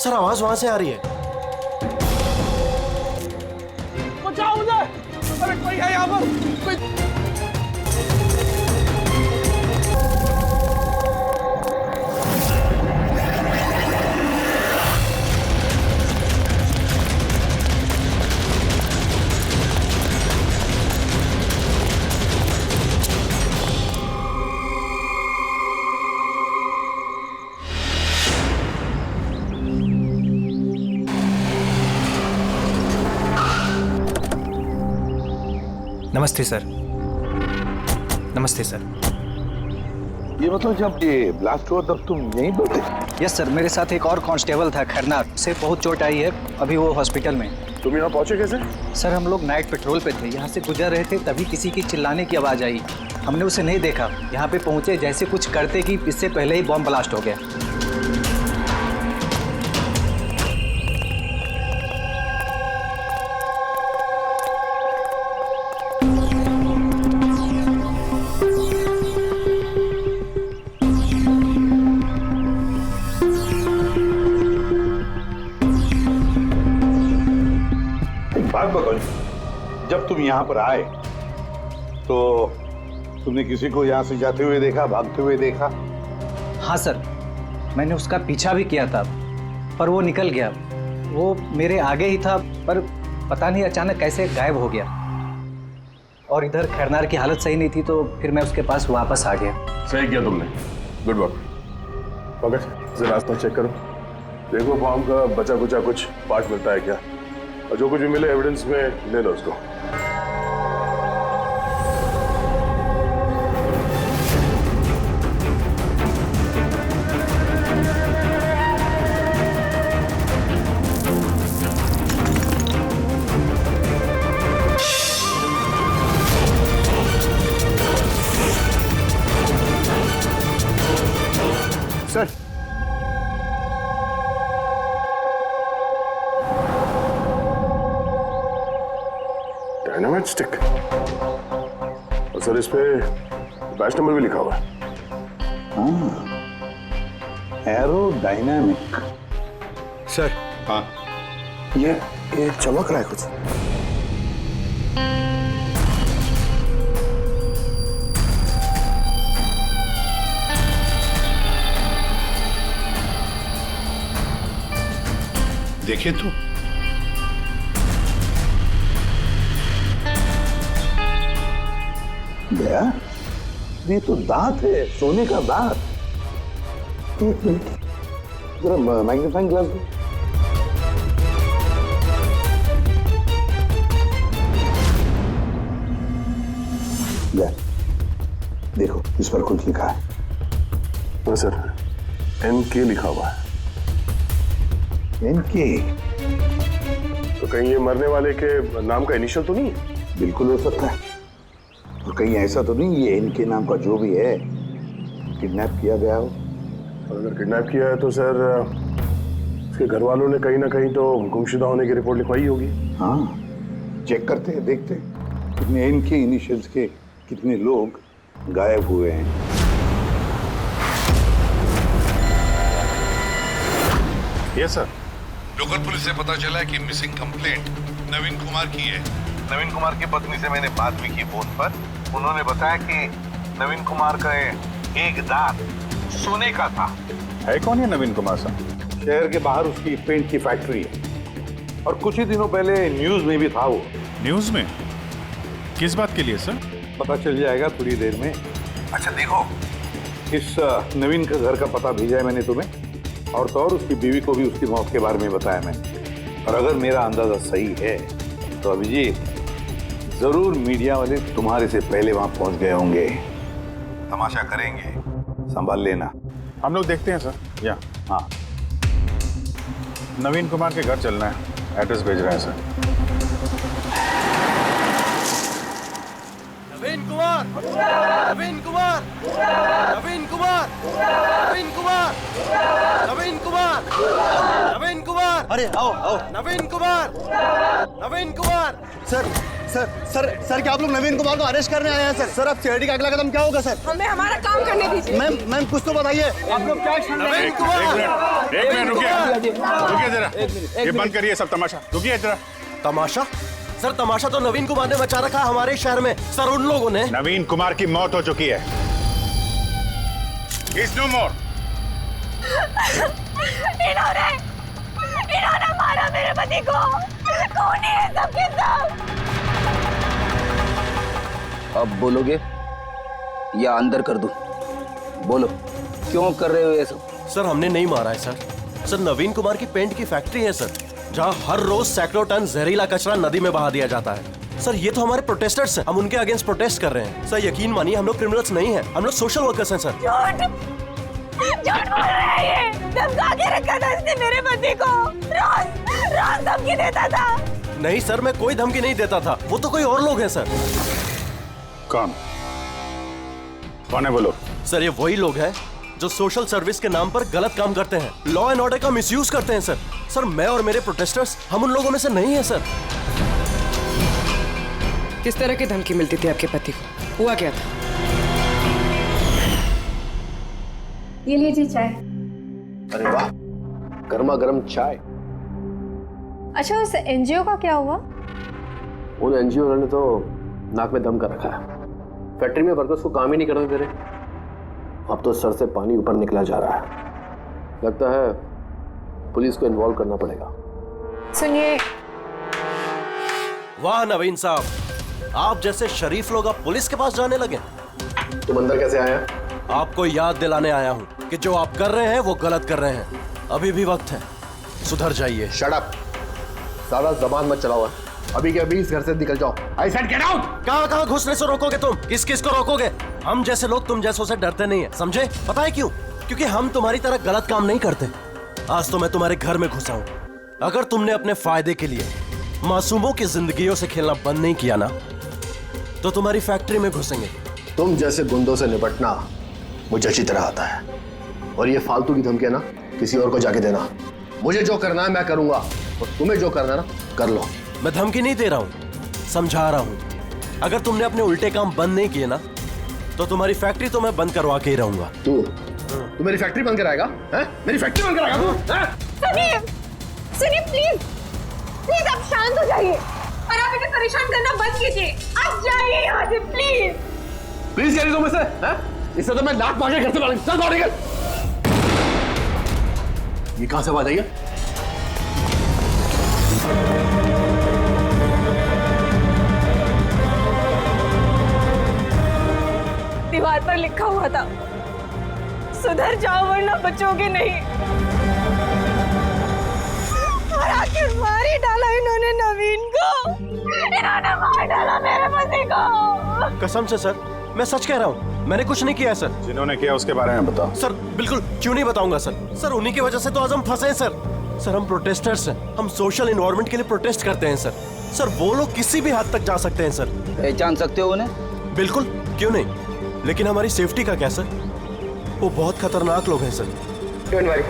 Sir आवाज वहां से आ रही है। बचाओ मुझे! अरे कोई है यहाँ पर? कोई... नमस्ते सर। नमस्ते सर। ये मतलब जब ये ब्लास्ट हुआ तब तुम यहीं पर थे? यस सर, मेरे साथ एक और कांस्टेबल था खरनार, उसे बहुत चोट आई है, अभी वो हॉस्पिटल में। तुम यहाँ पहुंचे कैसे? सर हम लोग नाइट पेट्रोल पे थे, यहाँ से गुजर रहे थे तभी किसी की चिल्लाने की आवाज़ आई। हमने उसे नहीं देखा, यहाँ पे पहुँचे जैसे कुछ करते कि इससे पहले ही बॉम्ब ब्लास्ट हो गया। बात बताओ, जब तुम यहाँ पर आए तो तुमने किसी को यहाँ से जाते हुए देखा, भागते हुए देखा? हाँ सर, मैंने उसका पीछा भी किया था पर वो निकल गया। वो मेरे आगे ही था पर पता नहीं अचानक कैसे गायब हो गया। और इधर खैरनार की हालत सही नहीं थी तो फिर मैं उसके पास वापस आ गया। सही किया तुमने, गुड वर्क। ओके, जरा रास्ता चेक करो, देखो फॉर्म का बचा कुचा कुछ पार्ट मिलता है क्या, और जो कुछ भी मिले एविडेंस में ले लो उसको। सर, डायनामाइट स्टिक, और सर इस पे बैच नंबर भी लिखा हुआ है। Arrow dynamic. सर, हाँ, ये चमक रहा है कुछ। देखे तो गया, ये तो दांत है, सोने का दांत। एक मिनट, जरा मैग्नीफाइंग ग्लास दो। देखो, इस पर कुछ लिखा है। हाँ सर, NK लिखा हुआ है। NK? तो कहीं ये मरने वाले के नाम का इनिशियल तो नहीं है? बिल्कुल हो सकता है। और कहीं ऐसा तो नहीं ये NK नाम का जो भी है किडनैप किया गया हो? और अगर किडनैप किया है तो सर उसके घर वालों ने कहीं ना कहीं तो गुमशुदा होने की रिपोर्ट लिखवाई होगी। हाँ, चेक करते हैं, देखते हैं कितने NK इनिशियल्स के कितने लोग गायब हुए हैं। Yes sir. लोकल पुलिस से पता चला है कि मिसिंग कंप्लेंट नवीन कुमार की है। नवीन कुमार की पत्नी से मैंने बात भी की फोन पर। उन्होंने बताया कि नवीन कुमार का एक दांत सोने का था। है कौन है नवीन कुमार साहब? शहर के बाहर उसकी पेंट की फैक्ट्री है और कुछ ही दिनों पहले न्यूज में भी था वो। न्यूज में? किस बात के लिए सर? पता चल जाएगा थोड़ी देर में। अच्छा देखो, इस नवीन का घर का पता भेजा है मैंने तुम्हें, और तो और उसकी बीवी को भी उसकी मौत के बारे में बताया मैंने। और अगर मेरा अंदाजा सही है तो अभिजीत, जरूर मीडिया वाले तुम्हारे से पहले वहां पहुंच गए होंगे। तमाशा करेंगे, संभाल लेना। हम लोग देखते हैं सर। या हाँ, नवीन कुमार के घर चलना है, एड्रेस भेज रहे हैं सर। नवीन कुमार! नवीन कुमार! नवीन कुमार! नवीन कुमार! नवीन कुमार! नवीन कुमार! अरे आओ आओ। नवीन कुमार! नवीन कुमार! सर सर क्या आप लोग नवीन कुमार को अरेस्ट करने आए हैं सर? सर अब सीआईडी का अगला कदम क्या होगा सर? हमें हमारा काम करने दीजिए। मैम कुछ तो बताइए। आप लोग क्या नवीन कुमार? एक मिनट रुकिए जरा, ये बंद करिए सब तमाशा, रुकिए जरा। तमाशा? सर तमाशा तो नवीन कुमार ने मचा रखा है हमारे शहर में। सर उन लोगों ने नवीन कुमार की मौत हो चुकी है। He's no more. इन्होंने मारा मेरे पति को। कौन है सबके सब? अब बोलोगे या अंदर कर दूं? बोलो क्यों कर रहे हो ये सब? सर हमने नहीं मारा है सर। सर नवीन कुमार की पेंट की फैक्ट्री है सर, जहाँ हर रोज सैकड़ों टन जहरीला कचरा नदी में बहा दिया जाता है। सर ये तो हमारे प्रोटेस्टर्स हैं, हम उनके अगेंस्ट प्रोटेस्ट कर रहे हैं। सर यकीन मानिए हम लोग क्रिमिनल्स नहीं हैं, हम लोग सोशल वर्कर्स हैं सर। झूठ बोल रहा है ये। धमका के रखा था इसने मेरे पति को। रोज धमकी देता था। नहीं सर मैं कोई धमकी नहीं देता था, वो तो कोई और लोग हैं सर। कौन है बोलो? सर ये वही लोग हैं जो सोशल सर्विस के नाम पर गलत काम करते हैं, लॉ एंड ऑर्डर का मिसयूज करते हैं सर। सर मैं और मेरे प्रोटेस्टर्स हम उन लोगों में से नहीं है सर। किस तरह की धमकी मिलती थी आपके पति को? हुआ क्या था? ये लीजिए चाय। अरे वाह, गर्मा गर्म चाय। अच्छा उस एनजीओ का क्या हुआ? उन एनजीओ ने तो नाक में दम कर रखा है। फैक्ट्री में वर्कर्स को काम ही नहीं करने दे रहे। अब तो सर से पानी ऊपर निकला जा रहा है। लगता है पुलिस को इन्वॉल्व करना पड़ेगा। सुनिए। वाह नवीन साहब, आप जैसे शरीफ लोग अब पुलिस के पास जाने लगे। तुम अंदर कैसे आया? आपको याद दिलाने आया हूँ कि जो आप कर रहे हैं वो गलत कर रहे हैं। अभी भी वक्त है, सुधर जाइए। शट अप, ज्यादा जबान मत चलाओ। अभी के अभी इस घर से निकल जाओ। I said get out. कहाँ घुसने से रोकोगे तुम? किस को रोकोगे? हम जैसे लोग तुम जैसों से डरते नहीं है, समझे? पता है क्यों? क्योंकि हम तुम्हारी तरह गलत काम नहीं करते। आज तो मैं तुम्हारे घर में घुसा हूँ। अगर तुमने अपने फायदे के लिए मासूमों की जिंदगियों से खेलना बंद नहीं किया ना, तो तुम्हारी फैक्ट्री में घुसेंगे। तुम जैसे गुंडों से निपटना मुझे अच्छी तरह आता है, और ये फालतू की धमकियां ना किसी और को जाके देना। मुझे जो करना है मैं करूंगा, और तुम्हें जो करना है ना कर लो। मैं धमकी नहीं दे रहा हूँ, समझा रहा हूँ। अगर तुमने अपने उल्टे काम बंद नहीं किए ना, तो तुम्हारी फैक्ट्री तो मैं बंद करवा के ही रहूंगा। तू मेरी फैक्ट्री बंद कराएगा? मेरी फैक्ट्री बंद कराएगा तू? सुनिए प्लीज आप शांत हो जाइए और आप इन्हें परेशान करना बंद कीजिए। आप जाइए यहाँ से प्लीज। प्लीज कह रही तुम इसे? इससे तो मैं लात मार के घर से चल बाहर निकल। ये कहां से आवाज आई है? दीवार पर लिखा हुआ था, सुधर जाओ वरना बचोगे नहीं। और आखिर मार ही डाला इन्होंने नवीन को। इन्होंने मार डाला मेरे पति को। कसम से सर, मैं सच कह रहा हूँ, मैंने कुछ नहीं किया है सर। जिन्होंने किया उसके बारे में बताओ। सर बिल्कुल क्यों नहीं बताऊंगा सर। सर उन्हीं की वजह से तो आज हम फंसे हैं सर। सर हम प्रोटेस्टर्स हैं, हम सोशल इन्वायरमेंट के लिए प्रोटेस्ट करते हैं सर। सर वो लोग किसी भी हद तक जा सकते हैं सर। पहचान सकते हो उन्हें? बिल्कुल, क्यों नहीं, लेकिन हमारी सेफ्टी का क्या सर? वो बहुत खतरनाक लोग हैं सर। डोंट वरी,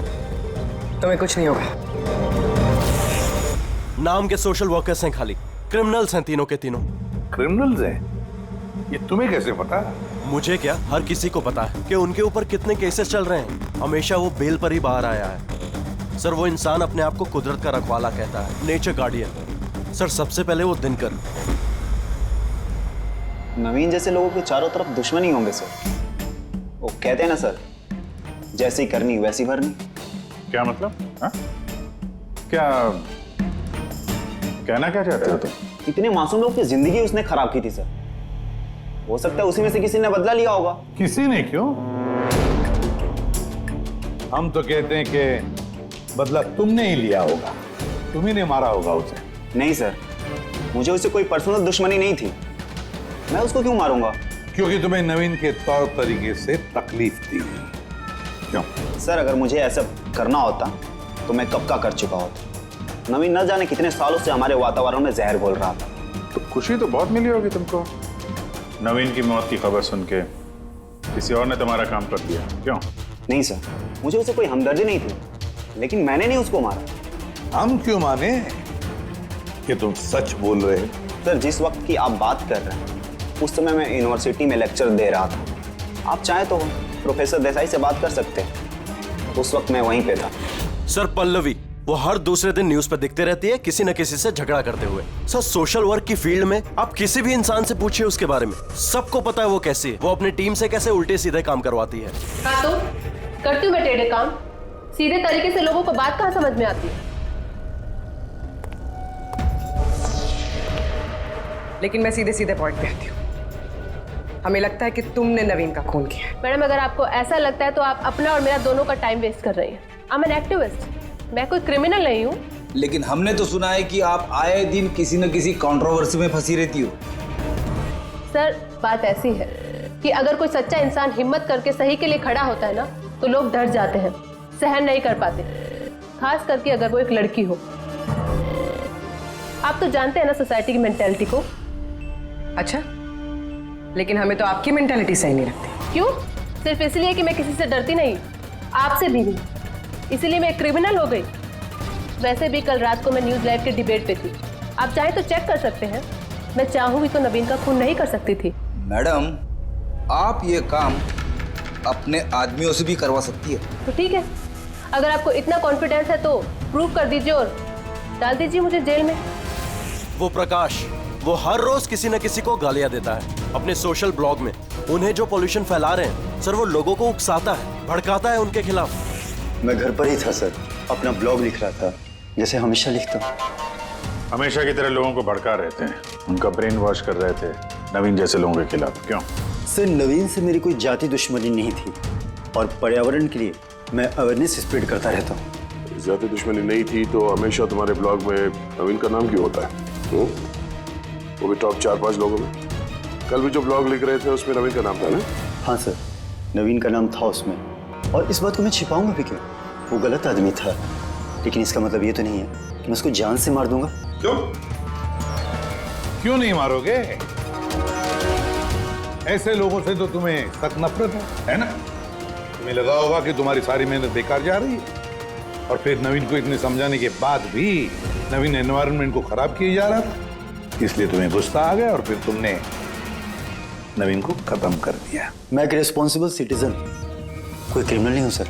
तुम्हें कुछ नहीं होगा। नाम के सोशल वर्कर्स हैं, खाली क्रिमिनल्स हैं तीनों के तीनों। क्रिमिनल्स हैं? ये तुम्हें कैसे पता? मुझे क्या, हर किसी को पता है कि उनके ऊपर कितने केसेस चल रहे हैं। हमेशा वो बेल पर ही बाहर आया है सर। वो इंसान अपने आप को कुदरत का रखवाला कहता है, नेचर गार्डियन। सर सबसे पहले वो दिनकर। नवीन जैसे लोगों के चारों तरफ दुश्मनी होंगे सर। वो कहते हैं ना सर, जैसी करनी वैसी भरनी। क्या मतलब? हा? क्या कहना क्या चाहते हो तुम? इतने मासूम लोग की जिंदगी उसने खराब की थी सर। हो सकता है उसी में से किसी ने बदला लिया होगा। किसी ने क्यों? हम तो कहते हैं कि बदला तुमने ही लिया होगा, तुम्ही ने मारा होगा उसे। नहीं सर, मुझे उससे कोई पर्सनल दुश्मनी नहीं थी। मैं उसको क्यों मारूंगा? क्योंकि तुम्हें नवीन के तौर तरीके से तकलीफ दी। क्यों? सर अगर मुझे ऐसा करना होता तो मैं कब का कर चुका होता। नवीन न जाने कितने सालों से हमारे वातावरण में जहर घोल रहा था। तो खुशी तो बहुत मिली होगी तुमको, नवीन की मौत की खबर सुन के। किसी और ने तुम्हारा काम कर दिया, क्यों? नहीं सर, मुझे उससे कोई हमदर्दी नहीं थी, लेकिन मैंने नहीं उसको मारा। हम क्यों माने कि तुम सच बोल रहे हो? सर, जिस वक्त की आप बात कर रहे हैं उस समय मैं यूनिवर्सिटी में लेक्चर दे रहा था। आप चाहे तो प्रोफेसर देसाई से बात कर सकते हैं, उस वक्त मैं वहीं पे था। सर पल्लवी वो हर दूसरे दिन न्यूज पर दिखते रहती है किसी न किसी से झगड़ा करते हुए। सर सोशल वर्क की फील्ड में आप किसी भी इंसान से पूछिए उसके बारे में, सबको पता है वो कैसी है, वो अपनी टीम से कैसे उल्टे सीधे काम करवाती है। हाँ तो करती हूँ मैं टेढ़े काम, सीधे तरीके से लोगों को बात कहाँ समझ में आती है। लेकिन मैं सीधे सीधे पॉइंट पे आती हूँ। हमें लगता है कि तुमने नवीन का खून किया है। मैडम अगर आपको ऐसा लगता है तो आप अपना और मेरा दोनों का टाइम वेस्ट कर रही हैं। आई एम एन एक्टिविस्ट, मैं कोई क्रिमिनल नहीं हूँ। लेकिन हमने तो सुना है कि आप आए दिन किसी न किसी कंट्रोवर्सी में फंसी रहती हो। सर बात ऐसी है कि अगर कोई सच्चा इंसान हिम्मत करके सही के लिए खड़ा होता है ना तो लोग डर जाते हैं, सहन नहीं कर पाते, खास करके अगर वो एक लड़की हो। आप तो जानते हैं ना सोसाइटी की मेंटेलिटी को। अच्छा, लेकिन हमें तो आपकी मेंटेलिटी सही नहीं लगती। क्यों? सिर्फ इसलिए कि मैं किसी से डरती नहीं, आपसे भी नहीं, इसलिए मैं क्रिमिनल हो गई। वैसे भी कल रात को मैं न्यूज लाइव के डिबेट पे थी, आप चाहे तो चेक कर सकते हैं। मैं चाहूँ भी तो नवीन का खून नहीं कर सकती थी। मैडम, आप ये काम अपने आदमियों से भी करवा सकती है। तो ठीक है, अगर आपको इतना कॉन्फिडेंस है तो प्रूव कर दीजिए और डाल दीजिए मुझे जेल में। वो प्रकाश वो हर रोज किसी न किसी को गालियां देता है अपने सोशल ब्लॉग में। उन्हें जो पॉल्यूशन फैला रहे हैं सर, वो लोगों को उकसाता है, भड़काता है उनके खिलाफ। मैं घर पर ही था सर, अपना ब्लॉग लिख रहा था जैसे हमेशा लिखता हूँ। हमेशा की तरह लोगों को भड़का रहे थे, उनका ब्रेन वॉश कर रहे थे नवीन जैसे लोगों के खिलाफ। क्यों? सर, नवीन से मेरी कोई जाति दुश्मनी नहीं थी और पर्यावरण के लिए मैं अवेयरनेस स्प्रेड करता रहता हूँ। जाति दुश्मनी नहीं थी तो हमेशा तुम्हारे ब्लॉग में नवीन का नाम क्यों होता है? वो भी टॉप 4-5 लोगों में। कल भी जो ब्लॉग लिख रहे थे उसमें नवीन का नाम था ना? हाँ सर, नवीन का नाम था उसमें, और इस बात को मैं छिपाऊंगा भी क्यों? वो गलत आदमी था, लेकिन इसका मतलब ये तो नहीं है कि मैं उसको जान से मार दूंगा। क्यों? क्यों नहीं मारोगे? ऐसे लोगों से तो तुम्हें सख्त नफरत है ना? तुम्हें लगा होगा कि तुम्हारी सारी मेहनत बेकार जा रही है, और फिर नवीन को इतने समझाने के बाद भी नवीन एनवायरनमेंट को खराब किए जा रहा था, इसलिए तुम्हें गुस्सा आ गया और फिर तुमने नवीन को खत्म कर दिया। मैं एक रिस्पॉन्सिबल सिटीजन, कोई क्रिमिनल नहीं हूं सर।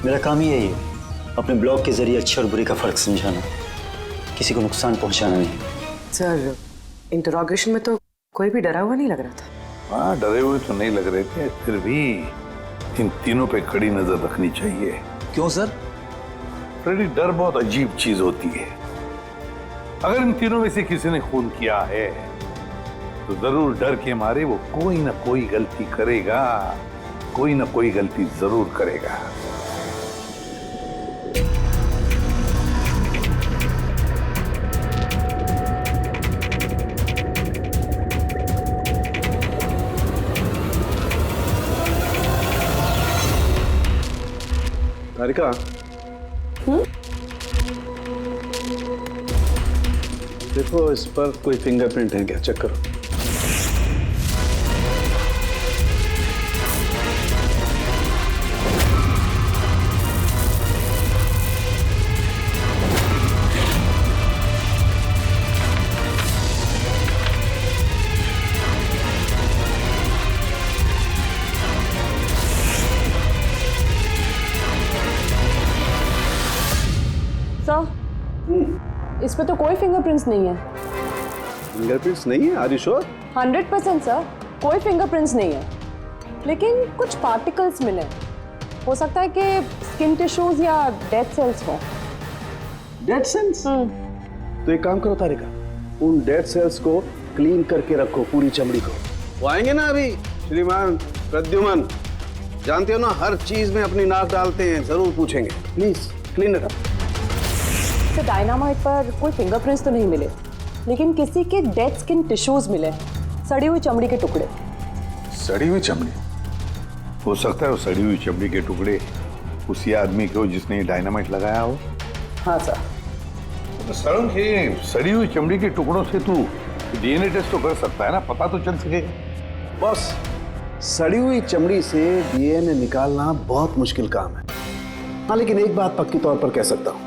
मेरा काम ही यही है, अपने ब्लॉग के जरिए अच्छे और बुरे का फर्क समझाना, किसी को नुकसान पहुंचाना नहीं। सर, इंटरोगेशन में तो कोई भी डरा हुआ नहीं लग रहा था। हाँ, डरे हुए तो नहीं लग रहे थे, फिर भी इन तीनों पे कड़ी नजर रखनी चाहिए। क्यों सर? फ्रेडी, डर बहुत अजीब चीज होती है। अगर इन तीनों में से किसी ने खून किया है तो जरूर डर के मारे वो कोई ना कोई गलती करेगा, कोई ना कोई गलती जरूर करेगा। तारिका, देखो इस पर कोई फिंगरप्रिंट है क्या? चेक करो। इस पे तो कोई फिंगरप्रिंट्स नहीं है। फिंगरप्रिंट्स नहीं है? Are you sure? 100% सर, कोई फिंगरप्रिंट्स नहीं है, लेकिन कुछ पार्टिकल्स मिले। हो सकता है कि स्किन टिश्यूज या डेड सेल्स हो। Dead cells? तो एक काम करो तारिका, उन डेड सेल्स को क्लीन करके रखो, पूरी चमड़ी को। वो आएंगे ना अभी श्रीमान प्रद्युमन, जानते हो ना हर चीज में अपनी नाक डालते हैं, जरूर पूछेंगे। Please clean it up. तो डायनामाइट पर कोई फिंगरप्रिंट्स तो नहीं मिले, लेकिन किसी के डेड स्किन टिश्यूज मिले, सड़ी हुई चमड़ी के टुकड़े। सड़ी हुई चमड़ी? हो सकता है वो सड़ी हुई चमड़ी के टुकड़े उसी आदमी के हो जिसने डायनामाइट लगाया हो। हाँ सर। तो सड़न के सड़ी हुई चमड़ी के टुकड़ों से तू डीएनए टेस्ट तो कर सकता है ना, पता तो चल सकेगा। बॉस, सड़ी हुई चमड़ी से डीएनए निकालना बहुत मुश्किल काम है। हाँ, लेकिन एक बात पक्की तौर पर कह सकता हूँ,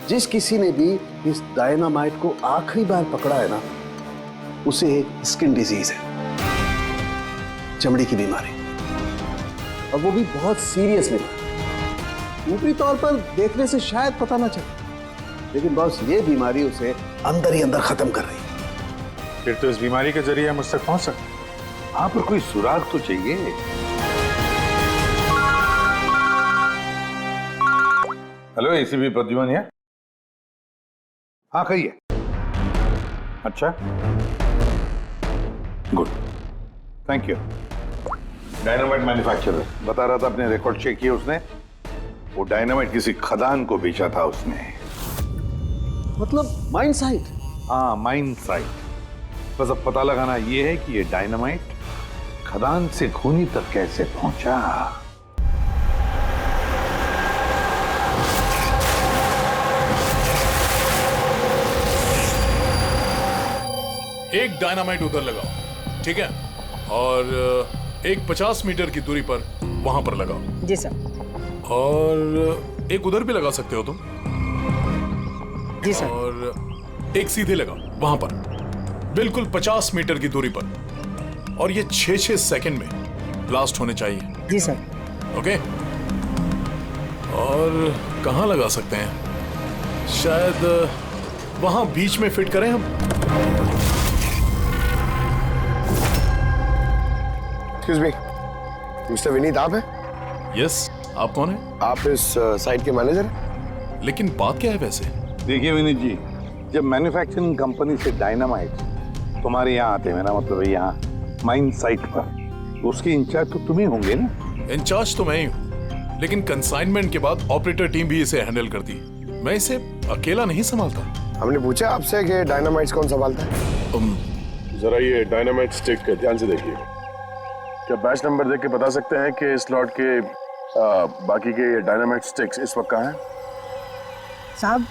जिस किसी ने भी इस डायनामाइट को आखिरी बार पकड़ा है ना, उसे स्किन डिजीज है, चमड़ी की बीमारी, और वो भी बहुत सीरियस बीमारी। ऊपरी तौर पर देखने से शायद पता ना चले, लेकिन बॉस ये बीमारी उसे अंदर ही अंदर खत्म कर रही है। फिर तो इस बीमारी के जरिए हम मुझ तक पहुंच सकते हैं। हाँ, पर कोई सुराग तो चाहिए। हेलो, एसीपी प्रद्युमन है? हाँ, कहिए। अच्छा, good, thank you. Dynamite manufacturer बता रहा था, अपने रिकॉर्ड चेक किए उसने। वो डायनामाइट किसी खदान को बेचा था उसने। मतलब माइन साइट? हाँ, माइन साइट। बस अब पता लगाना ये है कि ये डायनामाइट खदान से खूनी तक कैसे पहुंचा। एक डायनामाइट उधर लगाओ, ठीक है? और एक 50 मीटर की दूरी पर वहां पर लगाओ। जी सर। और एक उधर भी लगा सकते हो तुम। जी सर। और एक सीधे लगाओ वहां पर, बिल्कुल 50 मीटर की दूरी पर, और ये 6-6 सेकंड में ब्लास्ट होने चाहिए। जी सर। ओके। और कहां लगा सकते हैं? शायद वहां बीच में फिट करें हम। एक्सक्यूज मी, मिस्टर विनीत आप हैं? यस, आप कौन हैं? आप इस साइट के मैनेजर? लेकिन बात क्या है वैसे? देखिए विनीत जी, जब मैन्युफैक्चरिंग कंपनी से डायनामाइट तुम्हारे यहाँ आते हैं ना, मतलब यहाँ माइन साइट पर, तो उसके इंचार्ज तो तुम ही होंगे ना? इंचार्ज तो मैं ही हूँ, लेकिन कंसाइनमेंट के बाद ऑपरेटर टीम भी इसे हैंडल करती है। मैं इसे अकेला नहीं संभालता। हमने पूछा आपसे कि डायनामाइट्स कौन संभालता है? जरा ये डायनामाइट स्टिक ध्यान से देखिए। क्या बैच नंबर देख के बता सकते हैं कि इस लॉट के बाकी के डायनामाइट स्टिक्स इस वक्त कहाँ हैं? साहब,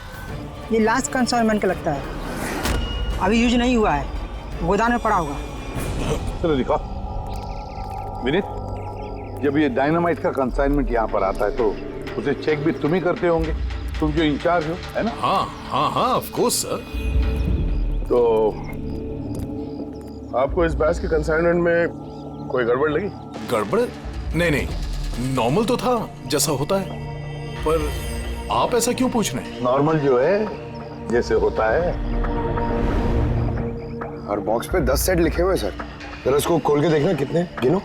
ये लास्ट कंसाइनमेंट का लगता है, अभी यूज नहीं हुआ है, गोदाम में पड़ा होगा। चलो दिखाओ। विनीत, जब ये डायनामाइट का कंसाइनमेंट यहाँ पर आता है तो उसे चेक भी तुम ही करते होंगे, तुम जो इंचार्ज हो, है ना? हाँ हाँ हाँ, ऑफ कोर्स सर। तो आपको इस बैच के कंसाइनमेंट में कोई गड़बड़ लगी? गड़बड़? नहीं नहीं, नॉर्मल तो था जैसा होता है, पर आप ऐसा क्यों पूछ रहे हैं? नॉर्मल जो है जैसे होता है। और बॉक्स पे 10 सेट लिखे हुए सर, जरा इसको खोल के देखना कितने, गिनो।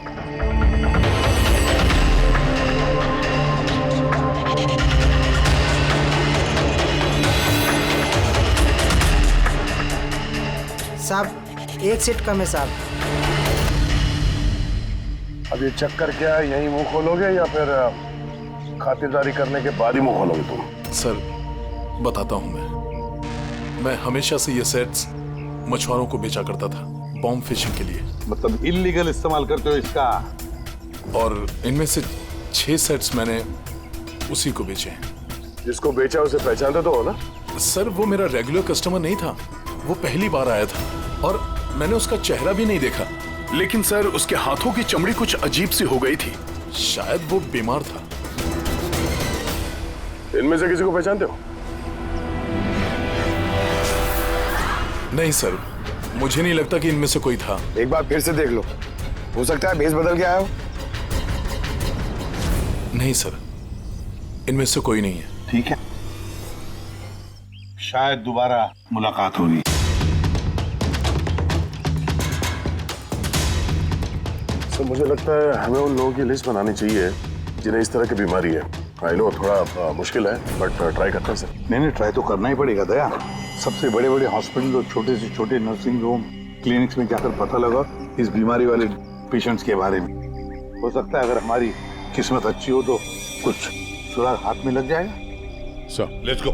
साहब, एक सेट कम है साहब। अब ये चेक करके यही मुंह खोलोगे या फिर खातिरदारी करने के बाद ही मुंह खोलोगे तुम? सर बताता हूं, मैं हमेशा से ये सेट्स मछुआरों को बेचा करता था, बॉम्ब फिशिंग के लिए। मतलब इल्लीगल इस्तेमाल करते हो इसका? और इनमें से 6 सेट्स मैंने उसी को बेचे हैं। जिसको बेचा उसे पहचानते तो हो ना? सर वो मेरा रेगुलर कस्टमर नहीं था, वो पहली बार आया था और मैंने उसका चेहरा भी नहीं देखा, लेकिन सर उसके हाथों की चमड़ी कुछ अजीब सी हो गई थी, शायद वो बीमार था। इनमें से किसी को पहचानते हो? नहीं सर, मुझे नहीं लगता कि इनमें से कोई था। एक बार फिर से देख लो, हो सकता है भेस बदल के आया हो। नहीं सर, इनमें से कोई नहीं है। ठीक है, शायद दोबारा मुलाकात होगी। सर मुझे लगता है हमें उन लोगों की लिस्ट बनानी चाहिए जिन्हें इस तरह की बीमारी है। आई नो थोड़ा मुश्किल है, बट ट्राई करते हैं सर। नहीं, ट्राई तो करना ही पड़ेगा दया। सबसे बड़े बड़े हॉस्पिटल और छोटे से छोटे नर्सिंग होम, क्लिनिक्स में जाकर पता लगा इस बीमारी वाले पेशेंट्स के बारे में। हो सकता है अगर हमारी किस्मत अच्छी हो तो कुछ सुराग हाथ में लग जाएगा। Sir let's go.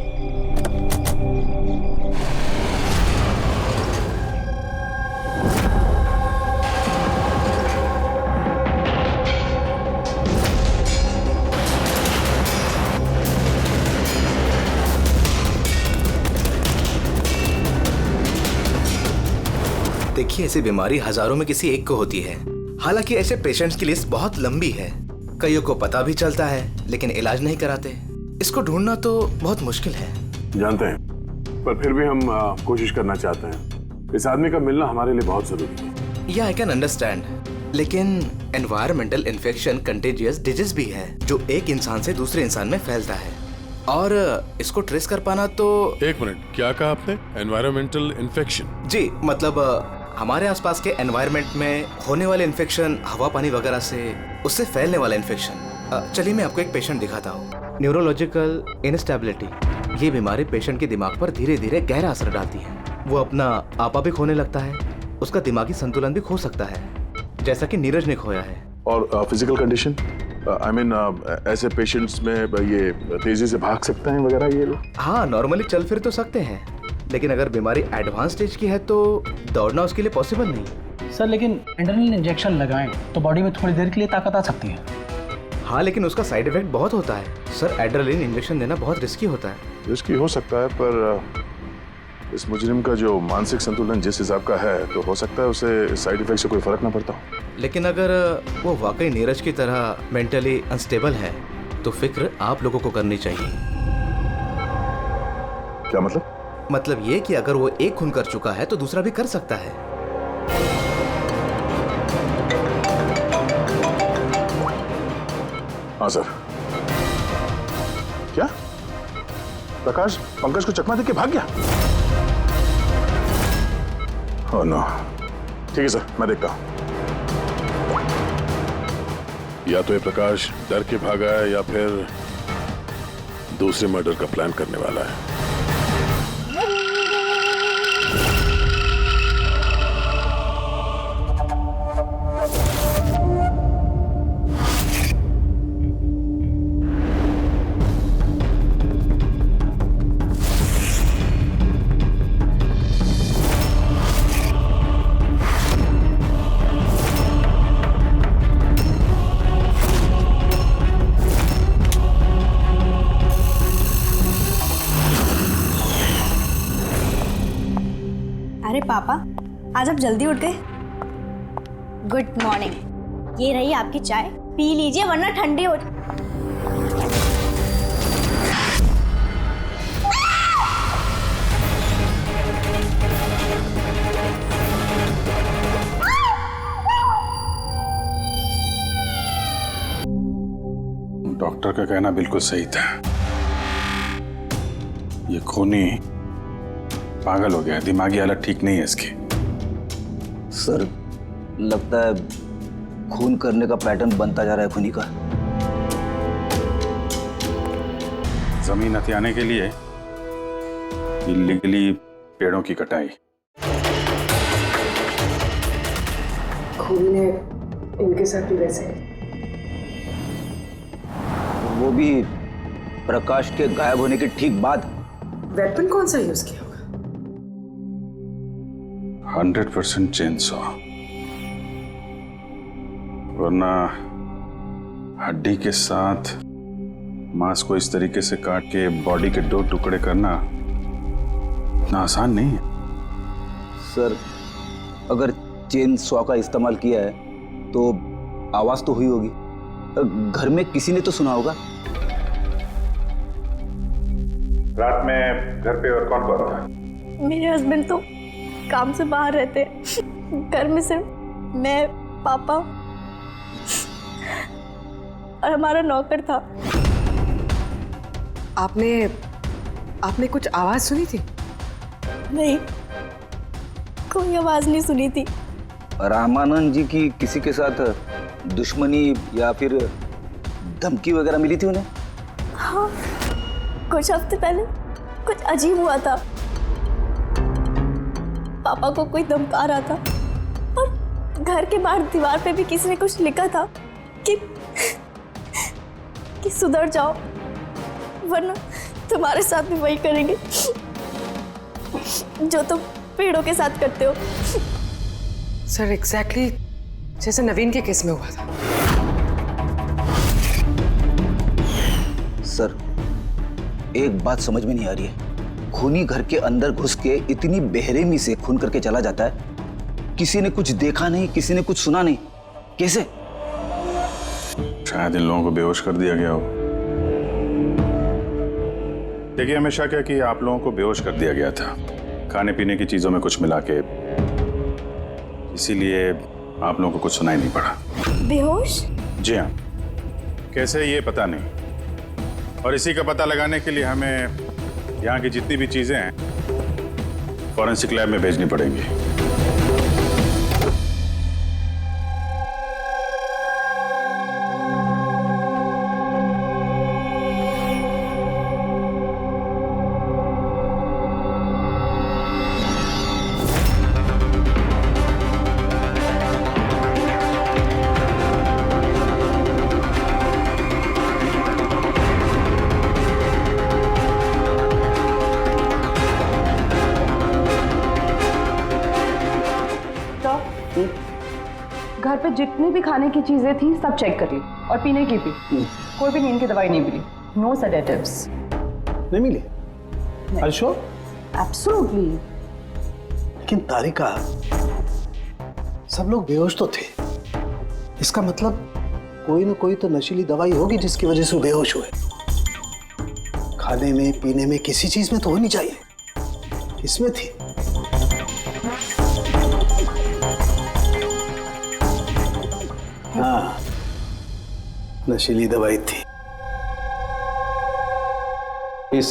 देखिए, ऐसी बीमारी हजारों में किसी एक को होती है। हालांकि ऐसे पेशेंट्स की लिस्ट बहुत लंबी है। कईयों को पता भी चलता है लेकिन इलाज नहीं कराते। इसको ढूंढना तो बहुत मुश्किल है। जानते हैं, पर फिर भी हम कोशिश करना चाहते हैं। इस आदमी का मिलना हमारे लिए बहुत जरूरी है। या आई कैन अंडरस्टैंड, लेकिन एनवायरमेंटल इन्फेक्शन कंटेजियस डिजीज भी है जो एक इंसान से दूसरे इंसान में फैलता है, और इसको ट्रेस कर पाना तो। एक मिनट, क्या कहा आपने? Environmental infection? जी, मतलब हमारे आसपास के एनवायरनमेंट में होने वाले इन्फेक्शन, हवा पानी वगैरह से उससे फैलने वाला इन्फेक्शन। चलिए मैं आपको एक पेशेंट दिखाता हूँ। न्यूरोलॉजिकल इनस्टेबिलिटी, ये बीमारी पेशेंट के दिमाग पर धीरे धीरे गहरा असर डालती है। वो अपना आपा भी खोने लगता है, उसका दिमागी संतुलन भी खो सकता है, जैसा कि नीरज ने खोया है। और फिजिकल कंडीशन, आई मीन ऐसे पेशेंट्स में ये तेजी से भाग सकते हैं वगैरह ये लोग? हाँ, नॉर्मली चल फिर तो सकते हैं, लेकिन अगर बीमारी एडवांस स्टेज की है तो दौड़ना उसके लिए पॉसिबल नहीं। सर लेकिन एड्रेनलिन इंजेक्शन लगाएं तो बॉडी में थोड़ी देर के लिए ताकत आ सकती है। हाँ, लेकिन उसका साइड इफेक्ट बहुत होता है सर। एड्रेनलिन इंजेक्शन देना बहुत रिस्की होता है। रिस्की हो सकता है, पर इस मुजरिम का जो मानसिक संतुलन जिस हिसाब का है, तो हो सकता है उसे साइड इफेक्ट से कोई फर्क ना पड़ता हो। लेकिन अगर वो वाकई नीरज की तरह मेंटली अनस्टेबल है तो फिक्र आप लोगों को करनी चाहिए। क्या मतलब? मतलब ये कि अगर वो एक खून कर चुका है तो दूसरा भी कर सकता है। हाँ सर। क्या प्रकाश पंकज को चकमा देके भाग गया? Oh no. ठीक है सर, मैं देखता हूं। या तो ये प्रकाश डर के भागा है या फिर दूसरे मर्डर का प्लान करने वाला है। अरे पापा, आज आप जल्दी उठ गए। Good morning. ये रही आपकी चाय, पी लीजिए वरना ठंडी हो। डॉक्टर का कहना बिल्कुल सही था। ये खूनी पागल हो गया, दिमागी हालत ठीक नहीं है इसकी। सर, लगता है खून करने का पैटर्न बनता जा रहा है खूनी का। जमीन हथियाने के लिए इल्लीगली पेड़ों की कटाई। खूनी ने इनके साथ भी वैसे, वो भी प्रकाश के गायब होने के ठीक बाद। वेपन कौन सा यूज किया? 100% चेनसॉ, वरना हड्डी के साथ मांस को इस तरीके से काट के बॉडी के 2 टुकड़े करना इतना आसान नहीं है। सर, अगर चेन सॉ का इस्तेमाल किया है तो आवाज तो हुई होगी, घर में किसी ने तो सुना होगा। रात में घर पे और कौन कौन था? मेरे हस्बैंड तो काम से बाहर रहते हैं, घर में सिर्फ मैं, पापा और हमारा नौकर था। आपने कुछ आवाज सुनी थी? नहीं, कोई आवाज नहीं सुनी थी। रामानंद जी की किसी के साथ दुश्मनी या फिर धमकी वगैरह मिली थी उन्हें? हाँ, कुछ हफ्ते पहले कुछ अजीब हुआ था। पापा को कोई धमका रहा था और घर के बाहर दीवार पे भी किसी ने कुछ लिखा था कि सुधर जाओ वरना तुम्हारे साथ भी वही करेंगे जो तुम पेड़ों के साथ करते हो। सर, एग्जैक्टली जैसे नवीन के केस में हुआ था। सर, एक बात समझ में नहीं आ रही है। खूनी घर के अंदर घुस के इतनी बेरहमी से खून करके चला जाता है, किसी ने कुछ देखा नहीं, किसी ने कुछ सुना नहीं, कैसे? शायद इन लोगों को बेहोश कर दिया गया हो। देखिए, हमेशा क्या कि आप लोगों को बेहोश कर दिया गया था खाने पीने की चीजों में कुछ मिला के, इसीलिए आप लोगों को कुछ सुनाई नहीं पड़ा। बेहोश? जी हाँ, कैसे ये पता नहीं, और इसी का पता लगाने के लिए हमें यहाँ की जितनी भी चीजें हैं फॉरेंसिक लैब में भेजनी पड़ेंगी। घर पे जितनी भी खाने की चीजें थी सब चेक कर ली, और पीने की भी। कोई भी नींद की दवाई नहीं मिली। No sedatives. नहीं मिली? Are you sure? एब्सोल्युटली। लेकिन तारिका, सब लोग बेहोश तो थे, इसका मतलब कोई ना कोई तो नशीली दवाई होगी जिसकी वजह से वो बेहोश हुए। खाने में पीने में किसी चीज में तो होनी चाहिए, इसमें थी। हाँ, नशीली दवाई थी। इस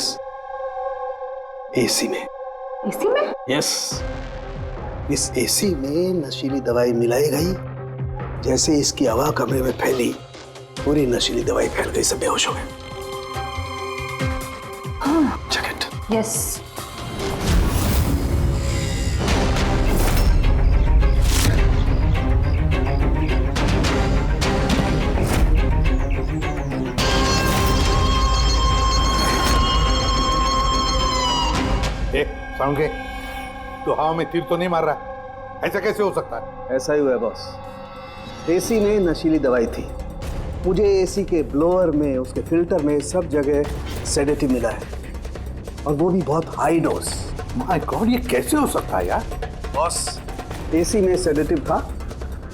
एसी में। एसी में? यस, इस एसी में नशीली दवाई मिलाई गई। जैसे इसकी हवा कमरे में फैली, पूरी नशीली दवाई फैल गई, सब बेहोश हो गए। हाँ। Check it. यस। साउंड के, तो हवा में तीर तो नहीं मार रहा? ऐसा कैसे हो सकता है? ऐसा ही हुआ है बॉस। एसी में नशीली दवाई थी। मुझे एसी के ब्लोअर में, उसके फिल्टर में, सब जगह सेडेटिव मिला है, और वो भी बहुत हाई डोज। माय गॉड, ये कैसे हो सकता है यार? बॉस, एसी में सेडेटिव था,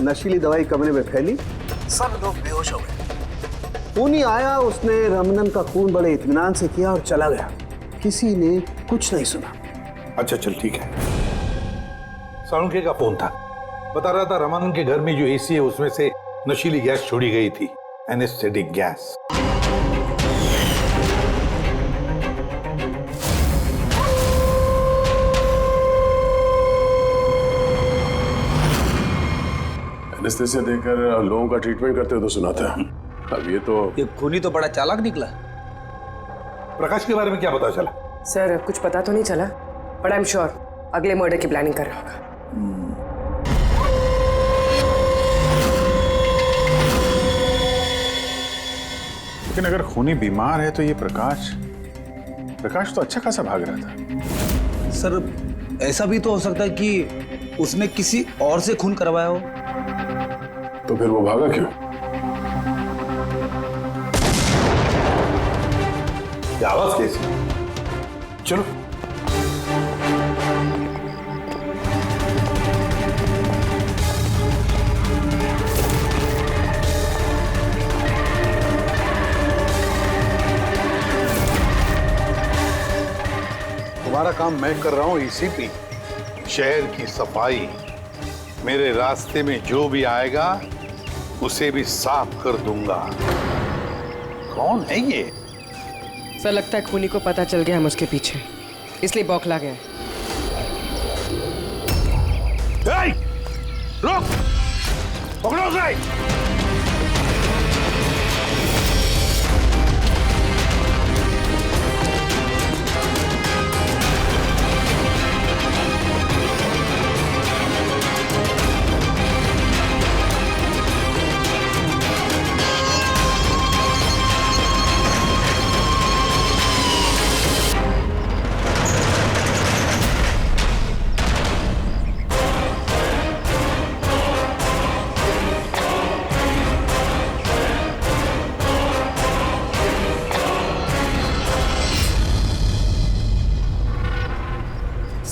नशीली दवाई कमरे में फैली, सब लोग बेहोश हो गए। खूनी आया, उसने रमनन का खून बड़े इत्मीनान से किया और चला गया। किसी ने कुछ नहीं सुना। अच्छा चल ठीक है। सालुंके का फोन था, बता रहा था रमन के घर में जो एसी है उसमें से नशीली गैस छोड़ी गई थी, एनेस्थेटिक गैस। एनेस्थेसिया देकर लोगों का ट्रीटमेंट करते हो तो सुना था। अब ये खूनी तो बड़ा चालाक निकला। प्रकाश के बारे में क्या पता चला? सर, कुछ पता तो नहीं चला, बट आई एम श्योर अगले मर्डर की प्लानिंग कर रहा होगा। लेकिन अगर खूनी बीमार है तो ये प्रकाश तो अच्छा खासा भाग रहा था। सर, ऐसा भी तो हो सकता है कि उसने किसी और से खून करवाया हो। तो फिर वो भागा क्यों? आवाज कैसी? चलो। तुम्हारा काम मैं कर रहा हूं एसीपी। शहर की सफाई। मेरे रास्ते में जो भी आएगा उसे भी साफ कर दूंगा। कौन है ये? सर, लगता है खूनी को पता चल गया हम उसके पीछे, इसलिए बौखला गया। रुक! पकड़ो उसे!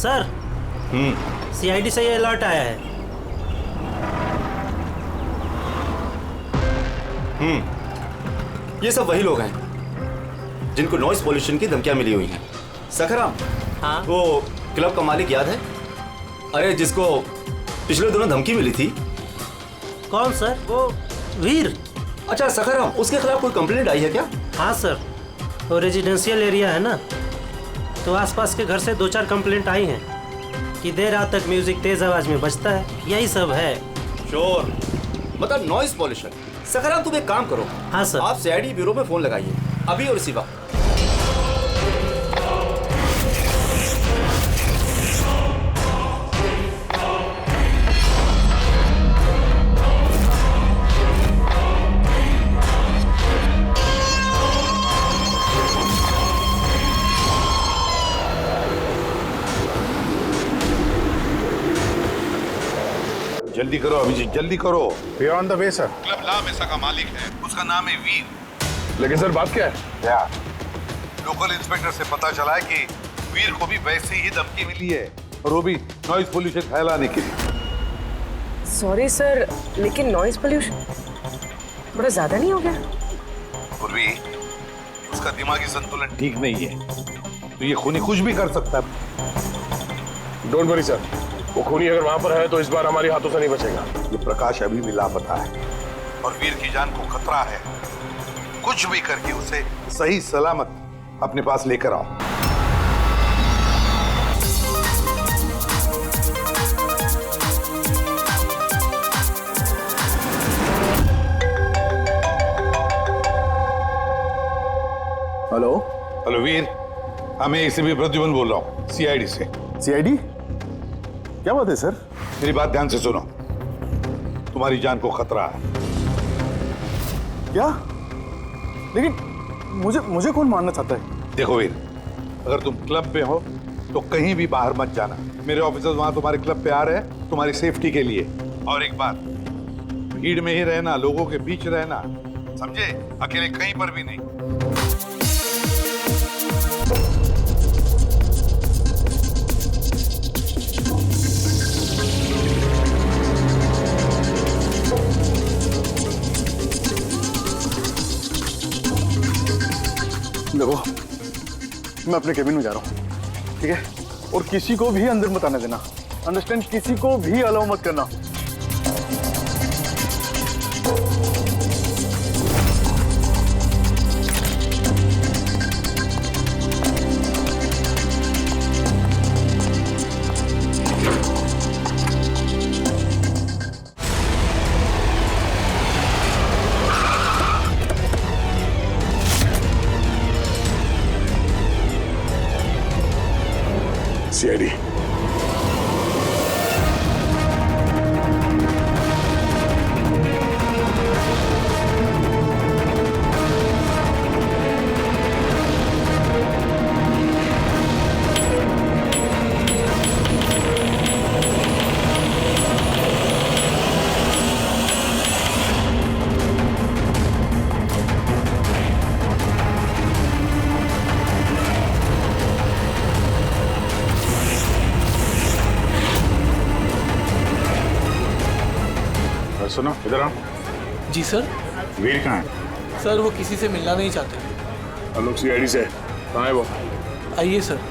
सर, सीआईडी से ये अलर्ट आया है। ये सब वही लोग हैं जिनको नॉइस पॉल्यूशन की धमकियां मिली हुई हैं। सखाराम, हाँ? वो क्लब का मालिक याद है? अरे जिसको पिछले दिनों धमकी मिली थी। कौन सर? वो वीर। अच्छा सखाराम, उसके खिलाफ कोई कंप्लेंट आई है क्या? हाँ सर, वो रेजिडेंशियल एरिया है ना, तो आसपास के घर से 2-4 कंप्लेंट आई हैं कि देर रात तक म्यूजिक तेज आवाज में बजता है, यही सब है। शोर मतलब नॉइस पॉल्यूशन। सखाराम तुम एक काम करो। हाँ सर। आप सीआईडी ब्यूरो में फोन लगाइए अभी और इसी वक्त। जल्दी करो अभिजीत, जल्दी करो। We are on the way sir. Club La Mesa का मालिक है, उसका नाम है वीर। लेकिन सर बात क्या है? क्या? लोकल इंस्पेक्टर से पता चला है कि वीर को भी वैसे ही धमकी मिली है, और वो भी नॉइज पोल्यूशन फैलाने के लिए। सॉरी सर, लेकिन नॉइज पोल्यूशन थोड़ा ज्यादा नहीं हो गया? पूर्वी, उसका दिमागी संतुलन ठीक नहीं है, तो ये खूनी कुछ भी कर सकता है। डोंट वरी सर, वो खूनी अगर वहां पर है तो इस बार हमारे हाथों से नहीं बचेगा। ये प्रकाश अभी भी लापता है और वीर की जान को खतरा है। कुछ भी करके उसे सही सलामत अपने पास लेकर आओ। हेलो। हेलो वीर, मैं एसीपी प्रद्युमन बोल रहा हूँ, सीआईडी से। सीआईडी? क्या बात है सर? मेरी बात ध्यान से सुनो, तुम्हारी जान को खतरा है। क्या? लेकिन मुझे कौन मारना चाहता है? देखो वीर, अगर तुम क्लब पे हो तो कहीं भी बाहर मत जाना। मेरे ऑफिसर्स वहां तुम्हारे क्लब पे आ रहे हैं तुम्हारी सेफ्टी के लिए। और एक बात, भीड़ में ही रहना, लोगों के बीच रहना, समझे? अकेले कहीं पर भी नहीं। देखो, मैं अपने केबिन में जा रहा हूँ, ठीक है? और किसी को भी अंदर मत आने देना, अंडरस्टैंड? किसी को भी अलाउ मत करना। सीआईडी। सुनो, इधर आओ। जी सर। वीर कहाँ है? सर वो किसी से मिलना नहीं चाहते। हम लोग सीआईडी से। कहाँ है वो? आइए सर।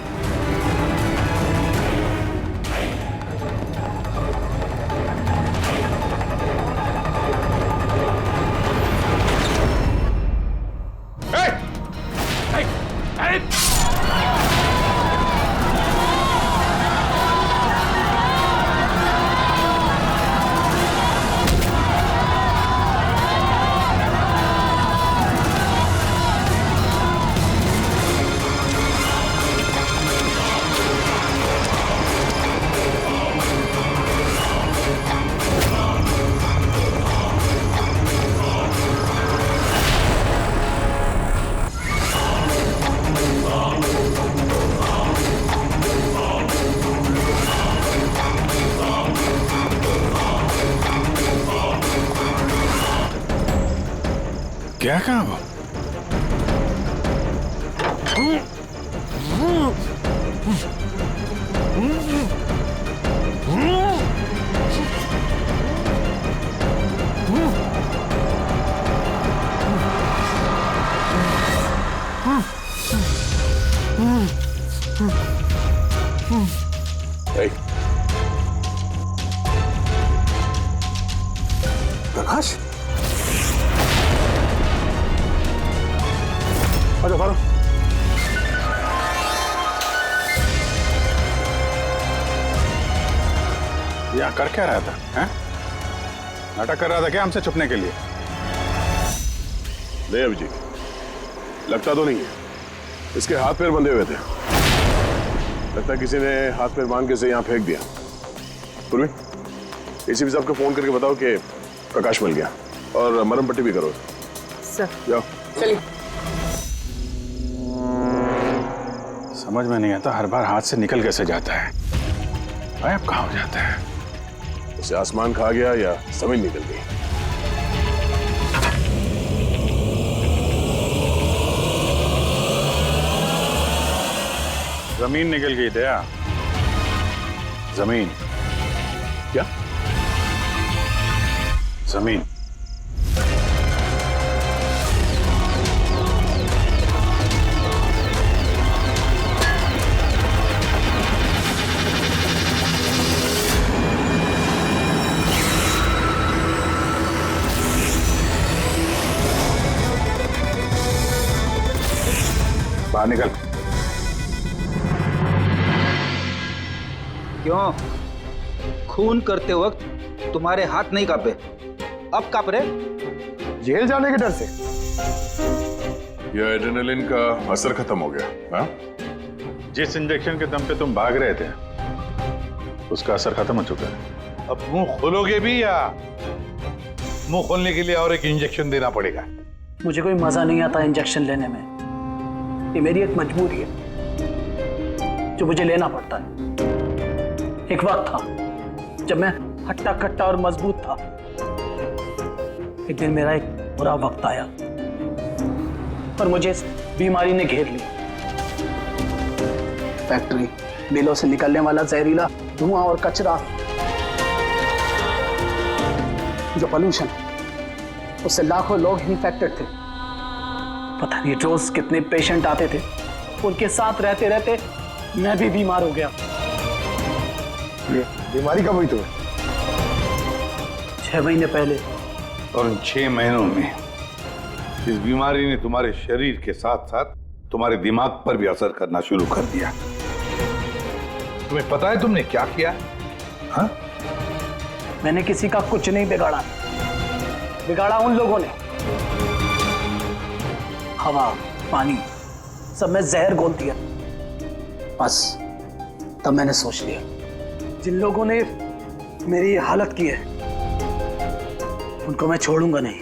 क्या कहा वो? प्रकाश? अरे बारो। यहाँ कर क्या रहा था? हैं? नाटक कर रहा था क्या हमसे छुपने के लिए? नहीं अभिजीत, लगता तो नहीं है। इसके हाथ पैर बंधे हुए थे। लगता है किसी ने हाथ पैर बांध के इसे यहाँ फेंक दिया। पूर्वी, एसीपी साहब को फोन करके बताओ कि प्रकाश मिल गया और मरहम पट्टी भी करो। सर जाओ। चलिए। समझ में नहीं आता हर बार हाथ से निकल कैसे जाता है। गायब कहाँ हो जाता है? उसे आसमान खा गया या जमीन निकल गई। जमीन निकल गई दया। जमीन क्या? जमीन। बाहर निकल। क्यों? खून करते वक्त तुम्हारे हाथ नहीं कांपे, अब कांप रहे? जेल जाने के डर से? यह एड्रेनलिन का असर खत्म हो गया। हाँ? जिस इंजेक्शन के दम पे तुम भाग रहे थे उसका असर खत्म हो चुका है। अब मुंह खोलोगे भी या मुंह खोलने के लिए और एक इंजेक्शन देना पड़ेगा? मुझे कोई मजा नहीं आता इंजेक्शन लेने में। ये मेरी एक मजबूरी है जो मुझे लेना पड़ता है। एक वक्त था जब मैं हट्टा कट्टा और मजबूत था। एक दिन मेरा एक बुरा वक्त आया और मुझे इस बीमारी ने घेर लिया। फैक्ट्री, मिलों से निकलने वाला जहरीला धुआं और कचरा, जो पोल्यूशन, उससे लाखों लोग इन्फेक्टेड थे। पता नहीं रोज कितने पेशेंट आते थे। उनके साथ रहते रहते मैं भी बीमार हो गया। ये बीमारी कब हुई तुम्हें? 6 महीने पहले। और उन 6 महीनों में इस बीमारी ने तुम्हारे शरीर के साथ साथ तुम्हारे दिमाग पर भी असर करना शुरू कर दिया। तुम्हें पता है तुमने क्या किया? हाँ? मैंने किसी का कुछ नहीं बिगाड़ा। बिगाड़ा उन लोगों ने। हवा, पानी, सब में जहर घोल दिया। बस तब मैंने सोच लिया, जिन लोगों ने मेरी हालत की है उनको मैं छोड़ूंगा नहीं।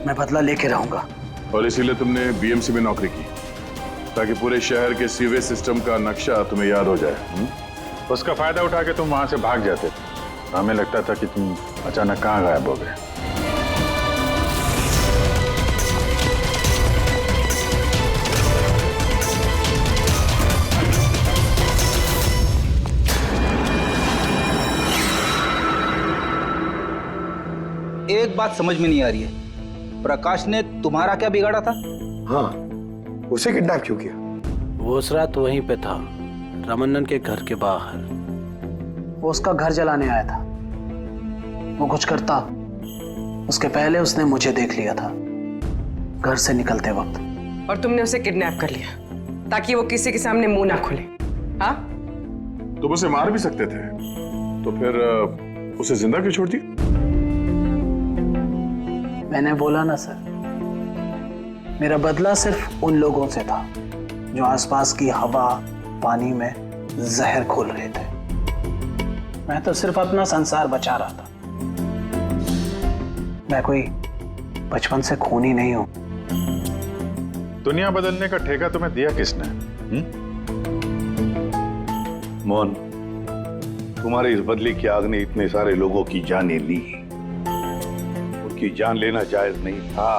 मैं बदला लेके रहूंगा। और इसीलिए तुमने बीएमसी में नौकरी की, ताकि पूरे शहर के सीवेज सिस्टम का नक्शा तुम्हें याद हो जाए। उसका फायदा उठा के तुम वहां से भाग जाते। हमें लगता था कि तुम अचानक कहाँ गायब हो गए। एक बात समझ में नहीं आ रही है, प्रकाश ने तुम्हारा क्या बिगाड़ा था? हाँ, उसे किडनैप क्यों किया? वो उस रात वहीं पे था, रमन्नन के घर के बाहर। वो उसका घर जलाने आया था। वो कुछ करता उसके पहले उसने मुझे देख लिया था घर से निकलते वक्त। और तुमने उसे किडनैप कर लिया ताकि वो किसी के सामने मुंह ना खोले। हाँ? तुम उसे मार भी सकते थे, तो फिर उसे जिंदा क्यों छोड़ दिया? मैंने बोला ना सर, मेरा बदला सिर्फ उन लोगों से था जो आसपास की हवा, पानी में जहर घोल रहे थे। मैं तो सिर्फ अपना संसार बचा रहा था। मैं कोई बचपन से खूनी नहीं हूं। दुनिया बदलने का ठेका तुम्हें दिया किसने? मोहन, तुम्हारे इस बदले की आग ने इतने सारे लोगों की जानें ली। उनकी जान लेना जायज नहीं था।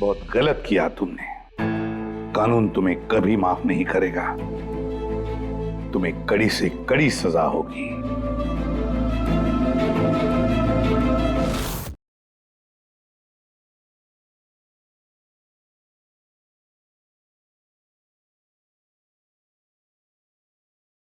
बहुत गलत किया तुमने। कानून तुम्हें कभी माफ नहीं करेगा। तुम्हें कड़ी से कड़ी सजा होगी।